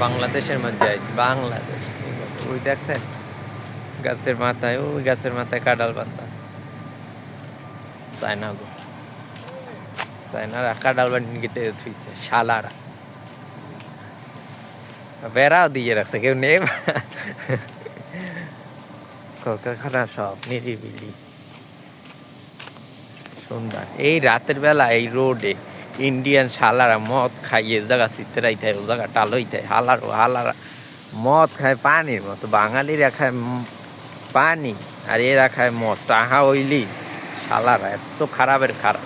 বাংলাদেশের মধ্যে আইছি, বাংলাদেশ। ওই দেখছেন গাছের মাথায়, ওই গাছের মাথায় কাঁঠাল বান্ধা চায়না গো, চায়নারা কাঁঠাল বান্ডিন কেটে থুইছে, শালারা বেড়াও দিয়ে রাখছে, কেউ নেই। কলকারখানা সব নিরিবিলি সুন্দর। এই রাতের বেলা এই রোডে ইন্ডিয়ান শালারা মদ খাইয়ে জায়গা চিত্রাই থাকে, ও জায়গা টালই থাকে, হালারা মদ খায় পানির মতো। বাঙালিরা খায় পানি আর এরা খায় মদ, টাহা হইলি শালারা এত খারাপের খারাপ।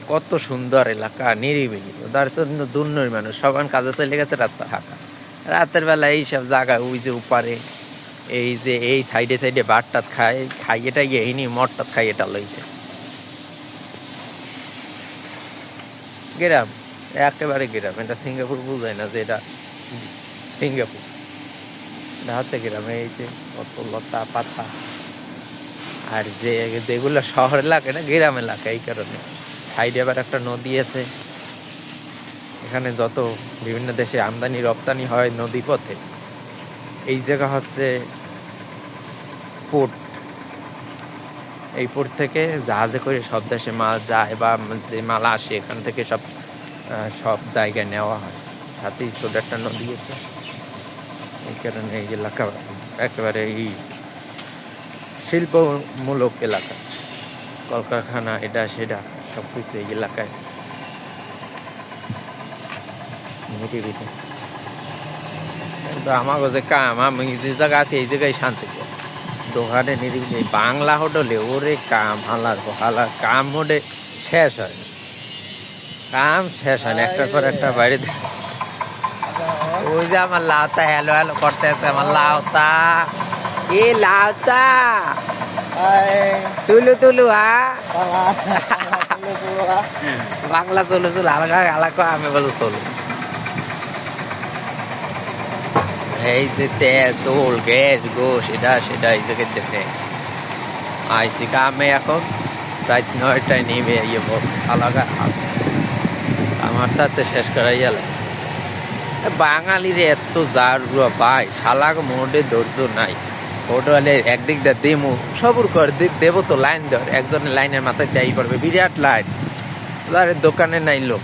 কত সুন্দর এলাকা, নিরিবিলি। ওদের তো দুর্নয় মানুষ, সবাই কাজে চলে গেছে, রাস্তা ফাঁকা। রাতের বেলা এইসব জায়গায় ওই যে উপারে এই যে এই সাইডে সাইডে বাটটাত খায়, খাইয়েটা গিয়ে মদটাত খাই, এটা লইছে গ্রাম, একেবারে গ্রাম। এটা সিঙ্গাপুর বুঝায় না যে এটা সিঙ্গাপুর, এটা হচ্ছে গ্রাম। এই যে কত লতা পাতা, আর যেগুলো শহর এলাকা না গ্রাম এলাকা, এই কারণে। সাইডে আবার একটা নদী আছে, এখানে যত বিভিন্ন দেশে আমদানি রপ্তানি হয় নদী পথে। এই জায়গা হচ্ছে পোর্ট, এই পোর্ট থেকে জাহাজে করে সব দেশে মাল যায়, বা যে মাল আসে এখান থেকে সব জায়গায় নেওয়া হয়। সাথেই ছোট একটা নদী আছে, এই কারণে এই এলাকা একেবারে এই শিল্পমূলক এলাকা, কলকারখানা এটা সেটা সব কিছু এই এলাকায়। কিন্তু আমাকে যে কাম, আমি যে জায়গা আছে এই জায়গায় শান্তি, দোকানে নিরিবিলি। বাংলা হোটেলে ওরে কাম, হালার কাম মোটে শেষ হয় না, কাম শেষ হয় না, একটা করে একটা বাইরে। ওই যে আমার লাউতা হ্যালো হ্যালো করতে আছে, আমার লাউতা, এ লাউতা তুলু বাংলা চলু আলাদা আলাদা, আমি বলো চলু। এই যে তেল গ্যাস গোস সেটা এই জায়গায় দেখে আইসি কামে। এখন রাত 9টায় নেমে ইয়ে বস আলাদা, আমার তাতে শেষ করাই গেল। বাঙালির এত জারুয়া ভাই, শালাক মোটে ধৈর্য নাই। হোটেলে একদিক দিয়ে দেমু সবুর কর, দিক দেবো তো লাইন ধর, একজনের লাইনের মাথায় দেয় পড়বে, বিরাট লাইন। দোকানে নাই লোক,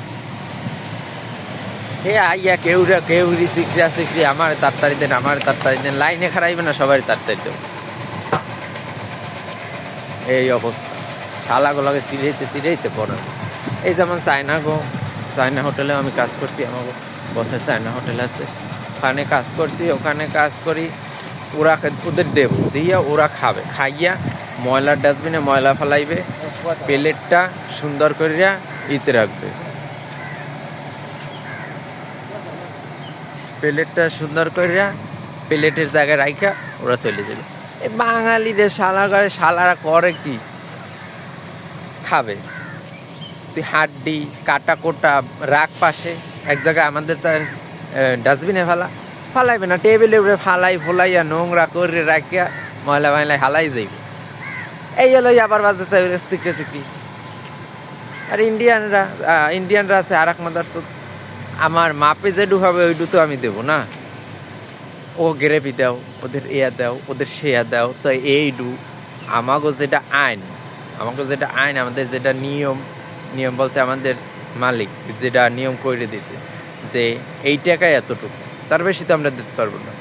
হে আইয়া কেউ শিখরি আমার তাড়াতাড়ি দেন, আমার তাড়াতাড়ি দেন, লাইনে খারাইবে না, সবাই তাড়াতাড়ি দেব। এই অবস্থা, শালাগুলোকে সিরাইতে পড়ে। এই যেমন চায়না হোটেলে আমি কাজ করছি, আমার বসের চায়না হোটেল আছে, ওখানে কাজ করছি। ওখানে কাজ করি, ওদের দেব দিয়া ওরা খাবে, খাইয়া ময়লার ডাস্টবিনে ময়লা ফেলাইবে, প্লেটটা সুন্দর করিয়া ইতে রাখবে, প্লেটটা সুন্দর করিয়া প্লেটের জায়গায় রাখা ওরা চলে যাবে। এই বাঙালিদের শালারা করে কি, খাবে তুই হাড্ডি কাটা কোটা রাখ পাশে এক জায়গায়, আমাদের তার ডাস্টবিনে ফালাইবে না, টেবিলে উঠে ফোলাইয়া নোংরা করে রাখিয়া ময়লা হালাই যাইবে। এই হলো আবার বাজে সিকড়ি। আর ইন্ডিয়ানরা আছে আর এক মাদার, আমার মাপে যেটু হবে ওইটু তো আমি দেবো না, ও গ্রেভি দাও, ওদের দাও, ওদের দাও। তো এইটু আমাকে যেটা আইন, আমাদের যেটা নিয়ম বলতে আমাদের মালিক যেটা নিয়ম করে দিছে যে এই টাকায় এতটুকু, তার বেশি তো আমরা দিতে পারবো না।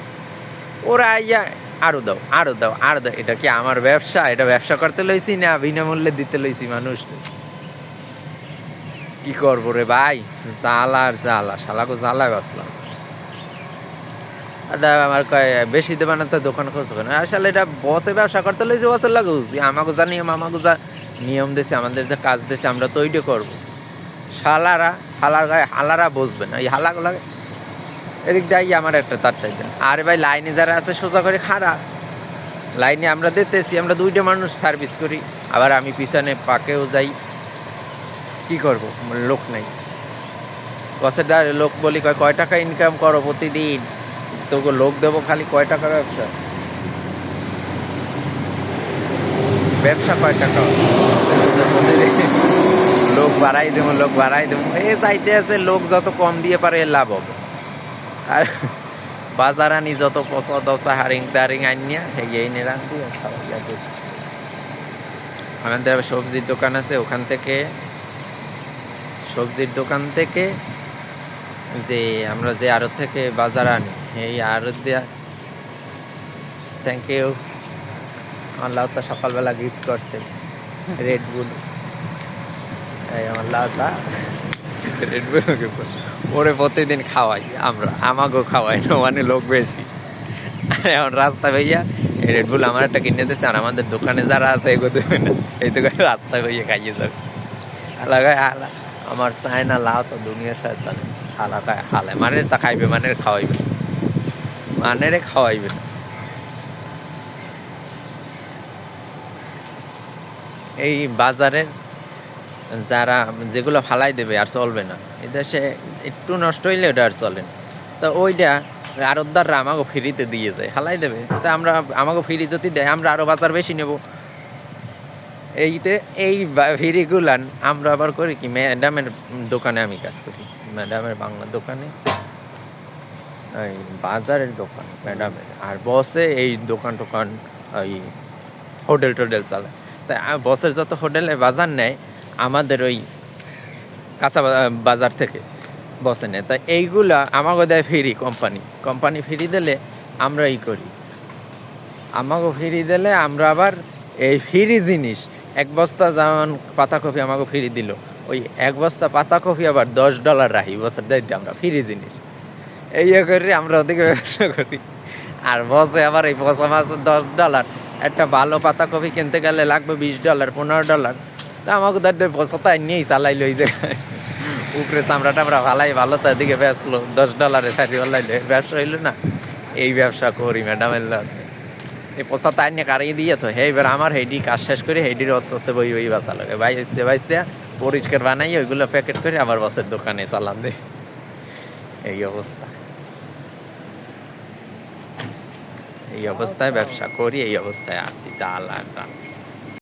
ওরা আইয়া আরো দাও। এটা কি আমার ব্যবসা? এটা ব্যবসা করতে লইছি না বিনামূল্যে দিতে লইছি মানুষ? কি করবো রে ভাই, জ্বালা শালাকে জ্বালায় বাঁচলাম। আমার কয় বেশি দেবে না, তো দোকান খরচ করে। আসলে এটা বসে ব্যবসা করতে লইছে, বসের লাগু আমাকে যা নিয়ম দিয়েছে, আমাদের যে কাজ দিয়েছে আমরা তো ওইটা করবো। হালারা বসবে না, এই হালাগুলা এদিক দিয়ে আমার একটা তারটাই দেন। আরে ভাই লাইনে যারা আছে সোজা করে খাড়া, লাইনে আমরা দিতেছি, আমরা 2টা মানুষ সার্ভিস করি, আবার আমি পিছনে পাকেও যাই, কি করব, লোক নেই। বসের লোক বলি কয় টাকা ইনকাম করো প্রতিদিন, তোকে লোক দেবো খালি, কয় টাকা ব্যবসা কয় টাকা, লোক লোক বাড়াই দেবো এ চাইতে আছে লোক যত কম দিয়ে পারে এর লাভ হবে। আর বাজার আনি যত পচা দশা হারিং তারিং আনিয়া এই নিরান দিয়ে খাওয়া যাবে। আমাদের সবজির দোকান আছে, ওখান থেকে সবজির দোকান থেকে যে আমরা যে আড়ত থেকে বাজার আনি এই আড়ত দেওয়া। Thank you. আমার লাউটা সকালবেলা গিফট করছে রেড বুল। এই আমার লাউটা রেড বুল ওরে প্রতিদিন খাওয়াই আমরা, আমাকেও খাওয়াই না মানে লোক বেশি। আর এখন রাস্তা ভাইয়া এই রেড বুল আমার একটা কিনে দিচ্ছে, আর আমাদের দোকানে যারা আছে এগো দেবে না, এই দোকানে রাস্তা ভাইয়া খাইয়ে যাবে। লাগায় হালা আমার চায় না লাউ তো দুনিয়ার সাথে হালাকায় হালায় মানে তা খাইবে মানে খাওয়াইবে মানে খাওয়াইবে না। এই বাজারের যারা যেগুলো ফালাই দেবে আর চলবে না, এই দেশে একটু নষ্ট হইলে ওটা আর চলে না। তো ওইটা আড়তদাররা আমাকে ফ্রিতে দিয়ে যায়, ফালাই দেবে। তা আমরা আমাকে ফ্রি যদি দেয় আমরা আরও বাজার বেশি নেব। এই ফ্রিগুলান আমরা আবার করি কি, ম্যাডামের দোকানে আমি কাজ করি, ম্যাডামের বাংলা দোকানে, এই বাজারের দোকান ম্যাডামের, আর বসে এই দোকান টোকান ওই হোটেল টোটেল চালায়। তাই বসের যত হোটেলে বাজার নেয় আমাদের ওই কাঁচা বাজার থেকে বসে নেয়। তাই এইগুলা আমাকে দেয় ফ্রি, কোম্পানি ফ্রি দিলে আমরা করি, আমাকে ফ্রি দিলে আমরা আবার এই ফ্রি জিনিস এক বস্তা যেমন পাতাকপি আমাকে ফ্রি দিল, ওই এক বস্তা পাতাকপি আবার $10 রাখি বছর দিতে আমরা ফ্রি জিনিস। এই করি আমরা ওদিকে ব্যবসা করি। আর বসে আবার এই পচা মাছ $10, একটা ভালো পাতাকপি কিনতে গেলে লাগবে $20 $15। তা আমাকে তাদের পচা নিয়েই চালাই লই যে উপরে চামড়া টামড়া ভালাই ভালো, তার দিকে বেচলো $10 সারি বলাইলে ব্যবসা হইলো না। এই ব্যবসা করি ম্যাডামের এই পচা তাই নিয়ে কারিয়ে দিয়ে তো এবার আমার হেডি কাজ শেষ করে হেডির আস্তে আস্তে বই বাসা লাগে বাইসে পরিষ্কার বানাই ওইগুলো প্যাকেট করে আবার বসের দোকানে চালান দেয়। এই অবস্থায় ব্যবসা করি, এই অবস্থায় আসি, জ্বালা।